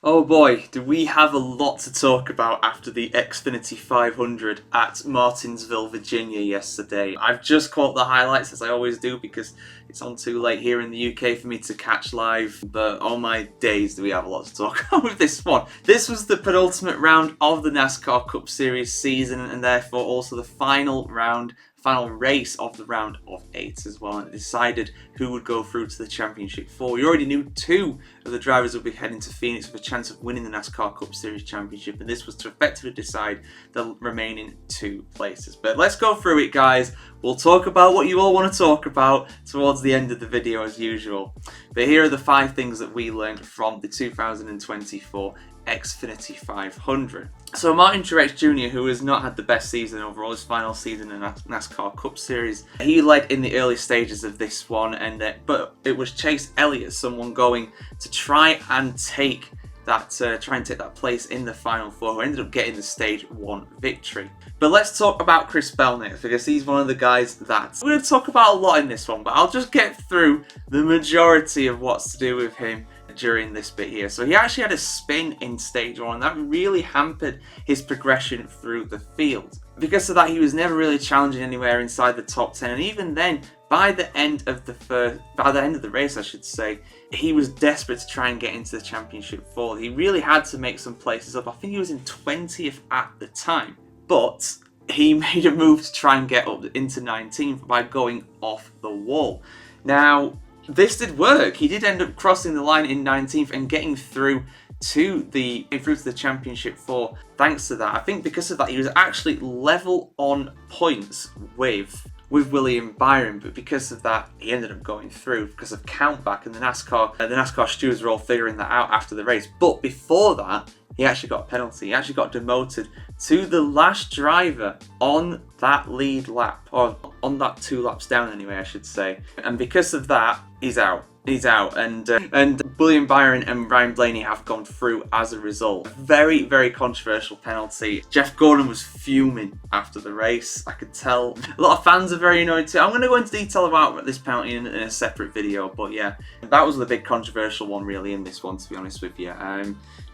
Oh boy, do we have a lot to talk about after the XFinity 500 at Martinsville, Virginia yesterday. I've just caught the highlights as I always do because it's on too late here in the UK for me to catch live, but oh my days do we have a lot to talk about with this one. This was the penultimate round of the NASCAR Cup Series season and therefore also the final race of the round of 8 as well, and it decided who would go through to the Championship 4. We already knew 2 of the drivers would be heading to Phoenix with a chance of winning the NASCAR Cup Series Championship, and this was to effectively decide the remaining 2 places. But let's go through it, guys. We'll talk about what you all want to talk about towards the end of the video as usual. But here are the 5 things that we learned from the 2024 XFinity 500. So Martin Truex Jr., who has not had the best season overall, his final season in the NASCAR Cup Series, he led in the early stages of this one, but it was Chase Elliott, someone going to try and take that place in the Final Four, who ended up getting the Stage 1 victory. But let's talk about Chris Bell next, because he's one of the guys that we're going to talk about a lot in this one, but I'll just get through the majority of what's to do with him during this bit here. So he actually had a spin in Stage 1, and that really hampered his progression through the field. Because of that, he was never really challenging anywhere inside the top 10, and even then, by the end of the race, I should say, he was desperate to try and get into the Championship 4. He really had to make some places up. I think he was in 20th at the time, but he made a move to try and get up into 19th by going off the wall. Now, this did work. He did end up crossing the line in 19th and getting through to the Championship 4 thanks to that. I think because of that, he was actually level on points with William Byron, but because of that, he ended up going through because of countback, and the NASCAR stewards were all figuring that out after the race. But before that, he actually got a penalty. He actually got demoted to the last driver on that lead lap, or on that 2 laps down anyway, I should say. And because of that, he's out. He's out, and William Byron and Ryan Blaney have gone through as a result. Very, very controversial penalty. Jeff Gordon was fuming after the race. I could tell. A lot of fans are very annoyed too. I'm going to go into detail about this penalty in a separate video, but yeah, that was the big controversial one really in this one, to be honest with you.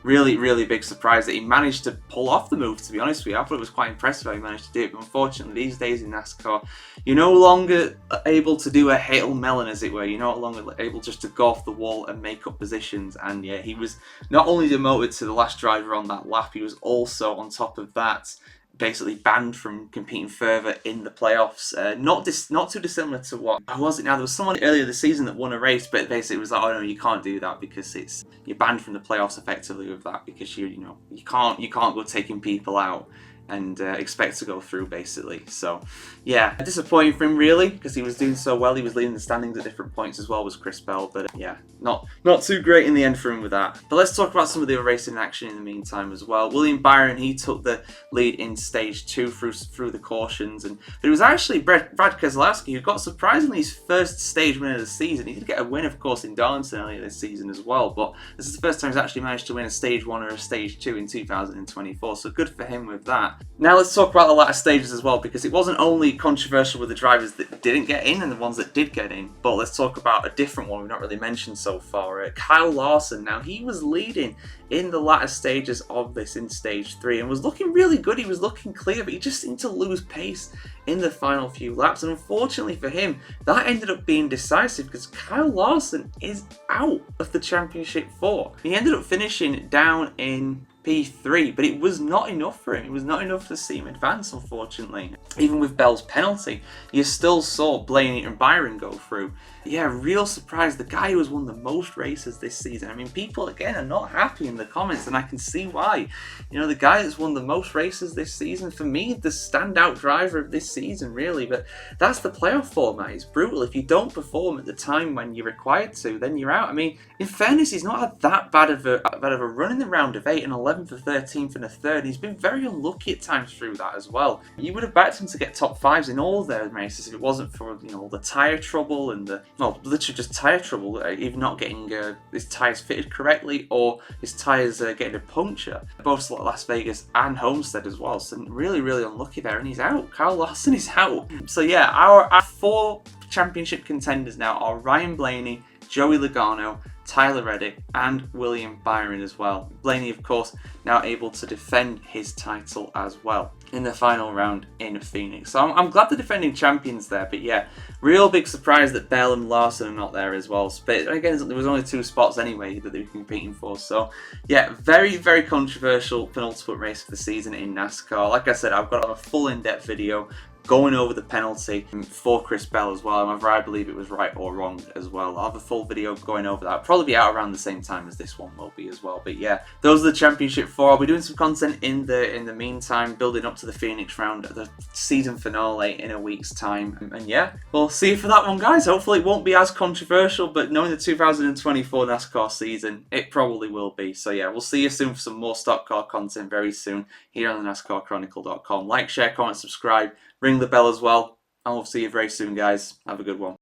Really, really big surprise that he managed to pull off the move, to be honest with you. I thought it was quite impressive how he managed to do it, but unfortunately these days in NASCAR, you're no longer able to do a Hail Melon, as it were. You're no longer able just to go off the wall and make up positions, and yeah, he was not only demoted to the last driver on that lap, he was also, on top of that, basically banned from competing further in the playoffs. Not too dissimilar to what was it now? There was someone earlier this season that won a race, but basically it was like, oh no, you can't do that because you're banned from the playoffs effectively with that, because you can't go taking people out and expect to go through, basically. So yeah, disappointing for him really, because he was doing so well. He was leading the standings at different points as well, was Chris Bell, but yeah, not too great in the end for him with that. But let's talk about some of the racing action in the meantime as well. William Byron, he took the lead in Stage 2 through the cautions, but it was actually Brad Keselowski who got surprisingly his first stage win of the season. He did get a win, of course, in Darlington earlier this season as well, but this is the first time he's actually managed to win a Stage 1 or a Stage 2 in 2024, so good for him with that. Now let's talk about the latter stages as well, because it wasn't only controversial with the drivers that didn't get in and the ones that did get in, but let's talk about a different one we've not really mentioned so far. Kyle Larson. Now, he was leading in the latter stages of this in Stage 3 and was looking really good. He was looking clear, but he just seemed to lose pace in the final few laps, and unfortunately for him, that ended up being decisive because Kyle Larson is out of the Championship 4. He ended up finishing down in P3, but it was not enough for him. It was not enough to see him advance, unfortunately. Even with Bell's penalty, you still saw Blaney and Byron go through. Yeah, real surprise. The guy who has won the most races this season. I mean, people, again, are not happy in the comments, and I can see why. You know, the guy that's won the most races this season, for me, the standout driver of this season, really. But that's the playoff format. It's brutal. If you don't perform at the time when you're required to, then you're out. I mean, in fairness, he's not had that bad of a run in the round of 8, and 11th or 13th and a third. He's been very unlucky at times through that as well. You would have backed him to get top 5s in all their races if it wasn't for, you know, the tyre trouble and literally just tyre trouble, even not getting his tyres fitted correctly or his tyres getting a puncture. Both Las Vegas and Homestead as well. So really, really unlucky there, and he's out. Kyle Larson is out. So yeah, our 4 championship contenders now are Ryan Blaney, Joey Logano, Tyler Reddick, and William Byron as well. Blaney, of course, now able to defend his title as well in the final round in Phoenix. So I'm glad the defending champions there, but yeah, real big surprise that Bell and Larson are not there as well. But again, there was only 2 spots anyway that they were competing for. So yeah, very, very controversial penultimate race for the season in NASCAR. Like I said, I've got a full in-depth video going over the penalty for Chris Bell as well, and whether I believe it was right or wrong as well. I'll have a full video going over that. It'll probably be out around the same time as this one will be as well. But yeah, those are the championship 4. I'll be doing some content in the meantime, building up to the Phoenix round, the season finale in a week's time. And yeah, we'll see you for that one, guys. Hopefully it won't be as controversial, but knowing the 2024 NASCAR season, it probably will be. So yeah, we'll see you soon for some more stock car content very soon here on the NASCARchronicle.com. Like, share, comment, subscribe. Ring the bell as well, and we'll see you very soon, guys. Have a good one.